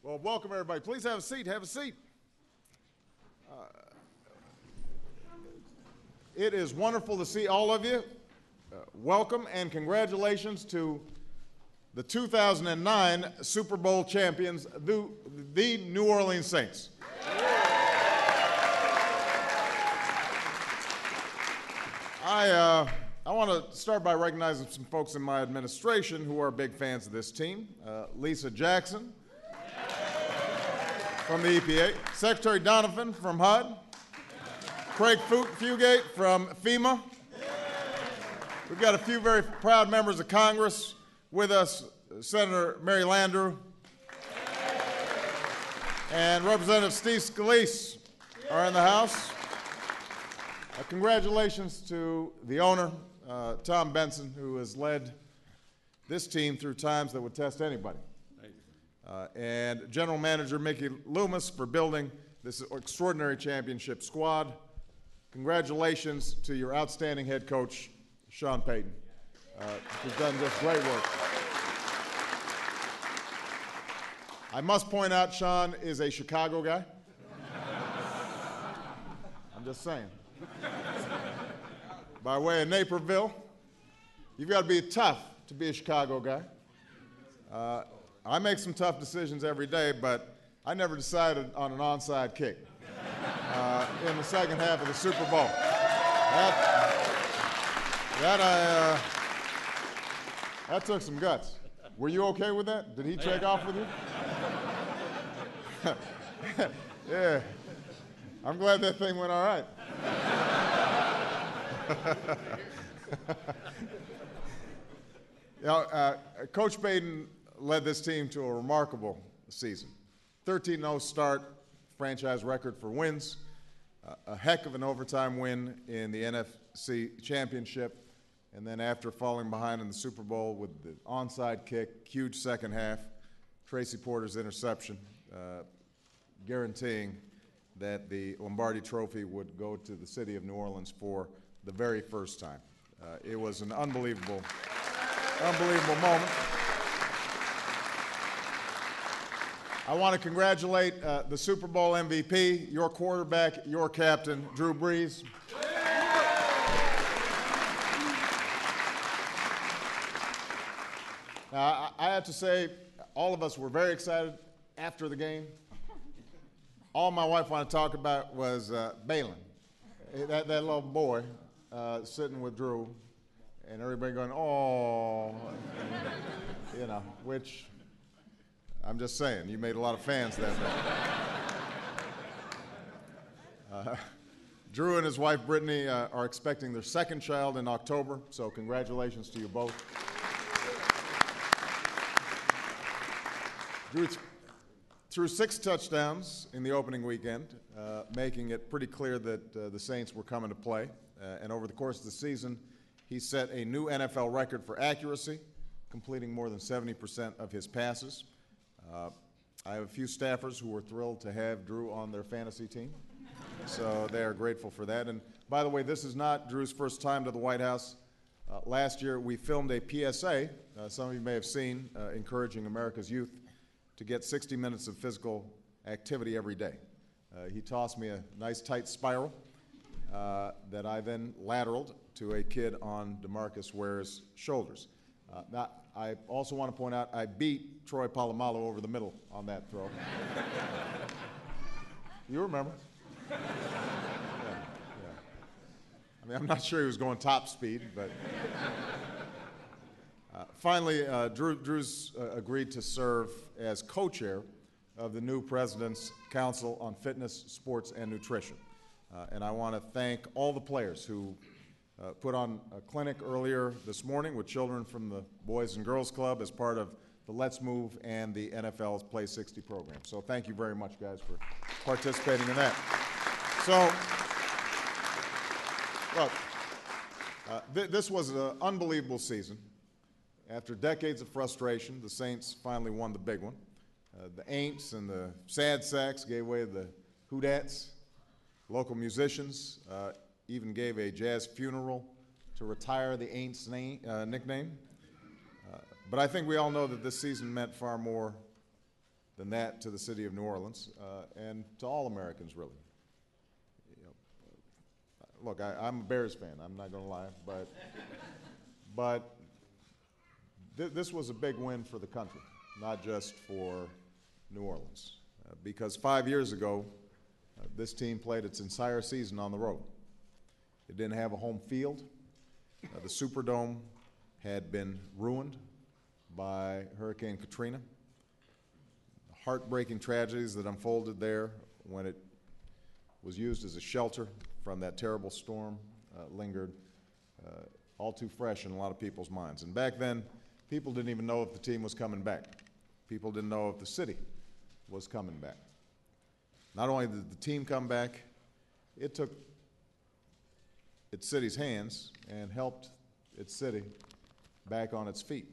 Well, welcome everybody. Please have a seat. Have a seat. It is wonderful to see all of you. Welcome and congratulations to the 2009 Super Bowl champions, the New Orleans Saints. I want to start by recognizing some folks in my administration who are big fans of this team. Lisa Jackson from the EPA, Secretary Donovan from HUD, Craig Fugate from FEMA. We've got a few very proud members of Congress with us, Senator Mary Landrieu and Representative Steve Scalise are in the House. Congratulations to the owner, Tom Benson, who has led this team through times that would test anybody. And General Manager Mickey Loomis for building this extraordinary championship squad. Congratulations to your outstanding head coach, Sean Payton, who's done just great work. I must point out Sean is a Chicago guy. I'm just saying. By way of Naperville, you've got to be tough to be a Chicago guy. I make some tough decisions every day, but I never decided on an onside kick in the second half of the Super Bowl. That took some guts. Were you okay with that? Did he take off with you? Yeah. I'm glad that thing went all right. Coach Payton led this team to a remarkable season. 13-0 start, franchise record for wins, a heck of an overtime win in the NFC Championship, and then after falling behind in the Super Bowl with the onside kick, huge second half, Tracy Porter's interception, guaranteeing that the Lombardi Trophy would go to the city of New Orleans for the very first time. It was an unbelievable moment. I want to congratulate the Super Bowl MVP, your quarterback, your captain, Drew Brees. I have to say, all of us were very excited after the game. All my wife wanted to talk about was Balin, that little boy sitting with Drew, and everybody going, oh, which I'm just saying, you made a lot of fans that day. Drew and his wife Brittany are expecting their second child in October, so congratulations to you both. Drew threw 6 touchdowns in the opening weekend, making it pretty clear that the Saints were coming to play. And over the course of the season, he set a new NFL record for accuracy, completing more than 70% of his passes. I have a few staffers who were thrilled to have Drew on their fantasy team, so they are grateful for that. And by the way, this is not Drew's first time to the White House. Last year, we filmed a PSA, some of you may have seen, encouraging America's youth to get 60 minutes of physical activity every day. He tossed me a nice tight spiral that I then lateraled to a kid on DeMarcus Ware's shoulders. Now, I also want to point out I beat Troy Polamalu over the middle on that throw. You remember? Yeah. I mean, I'm not sure he was going top speed, but finally, Drew's agreed to serve as co-chair of the new President's Council on Fitness, Sports, and Nutrition. And I want to thank all the players who put on a clinic earlier this morning with children from the Boys and Girls Club as part of the Let's Move and the NFL's Play 60 program. So thank you very much, guys, for participating in that. So, look, this was an unbelievable season. After decades of frustration, the Saints finally won the big one. The Aints and the Sad Sacks gave way to the Whodats. Local musicians even gave a jazz funeral to retire the Aints nickname. But I think we all know that this season meant far more than that to the city of New Orleans and to all Americans, really. You know, look, I'm a Bears fan. I'm not going to lie, but this was a big win for the country, not just for New Orleans, because 5 years ago, this team played its entire season on the road. It didn't have a home field. The Superdome had been ruined by Hurricane Katrina. The heartbreaking tragedies that unfolded there when it was used as a shelter from that terrible storm lingered all too fresh in a lot of people's minds. And back then, people didn't even know if the team was coming back. People didn't know if the city was coming back. Not only did the team come back, it took its city's hands and helped its city back on its feet.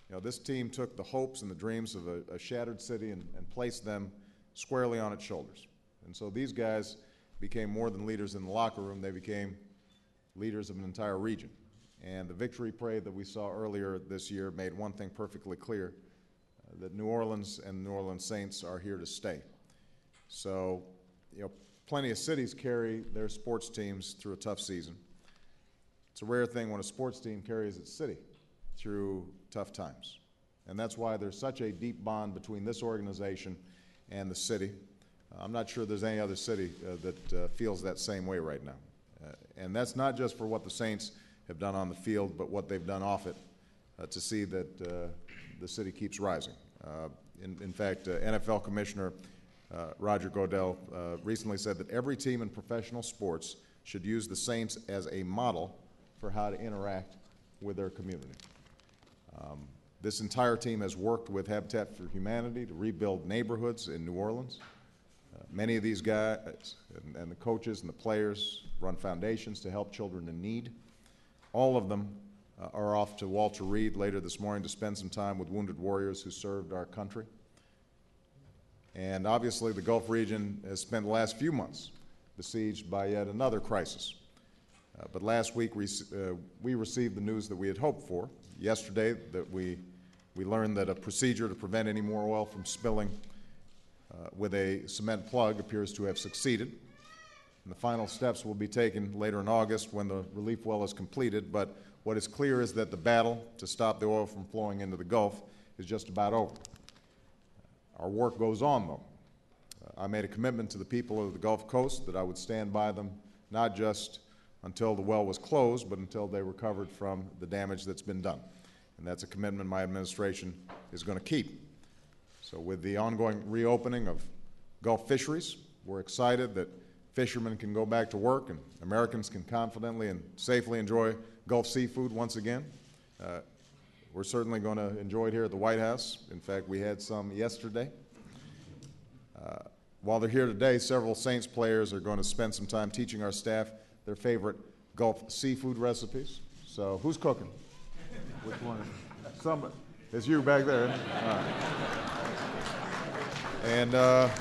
You know, this team took the hopes and the dreams of a shattered city and placed them squarely on its shoulders. And so these guys became more than leaders in the locker room, they became leaders of an entire region. And the victory parade that we saw earlier this year made one thing perfectly clear, that New Orleans and New Orleans Saints are here to stay. So, you know, plenty of cities carry their sports teams through a tough season. It's a rare thing when a sports team carries its city through tough times. And that's why there's such a deep bond between this organization and the city. I'm not sure there's any other city that feels that same way right now. And that's not just for what the Saints have done on the field, but what they've done off it to see that the city keeps rising. In fact, NFL Commissioner Roger Goodell recently said that every team in professional sports should use the Saints as a model for how to interact with their community. This entire team has worked with Habitat for Humanity to rebuild neighborhoods in New Orleans. Many of these guys and the coaches and the players run foundations to help children in need. All of them are off to Walter Reed later this morning to spend some time with wounded warriors who served our country. And obviously the Gulf region has spent the last few months besieged by yet another crisis. But last week we received the news that we had hoped for. Yesterday that we learned that a procedure to prevent any more oil from spilling with a cement plug appears to have succeeded. And the final steps will be taken later in August when the relief well is completed. But what is clear is that the battle to stop the oil from flowing into the Gulf is just about over. Our work goes on, though. I made a commitment to the people of the Gulf Coast that I would stand by them, not just until the well was closed, but until they recovered from the damage that's been done. And that's a commitment my administration is going to keep. So with the ongoing reopening of Gulf fisheries, we're excited that fishermen can go back to work and Americans can confidently and safely enjoy Gulf seafood once again. We're certainly going to enjoy it here at the White House. In fact, we had some yesterday. While they're here today, several Saints players are going to spend some time teaching our staff their favorite Gulf seafood recipes. So who's cooking? Which one? Somebody. It's you back there. Isn't it? All right. And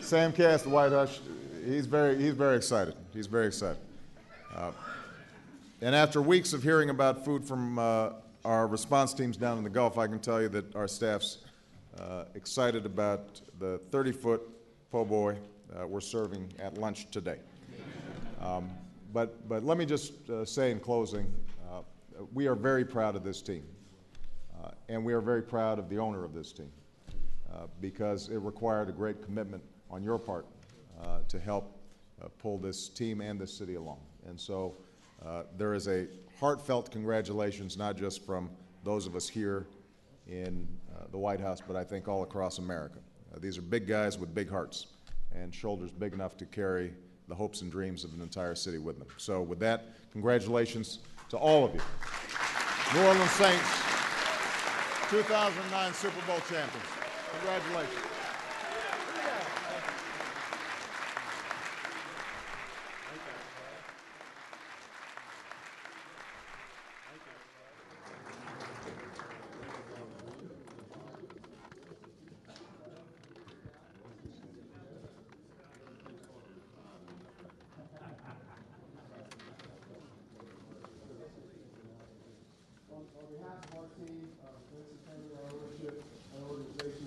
Sam Cass, the White House, he's very excited. He's very excited. And after weeks of hearing about food from our response teams down in the Gulf, I can tell you that our staff's excited about the 30-foot po' boy we're serving at lunch today. But let me just say in closing, we are very proud of this team, and we are very proud of the owner of this team, because it required a great commitment on your part to help pull this team and this city along. And so there is a heartfelt congratulations, not just from those of us here in the White House, but I think all across America. These are big guys with big hearts and shoulders big enough to carry the hopes and dreams of an entire city with them. So with that, congratulations to all of you. New Orleans Saints, 2009 Super Bowl champions. Congratulations. On behalf of our team, Vincent Taylor, our ownership, our organization,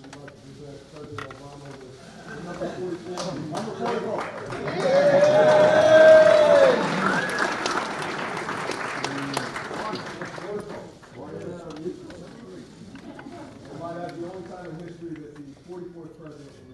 Might have the only time in history that the 44th president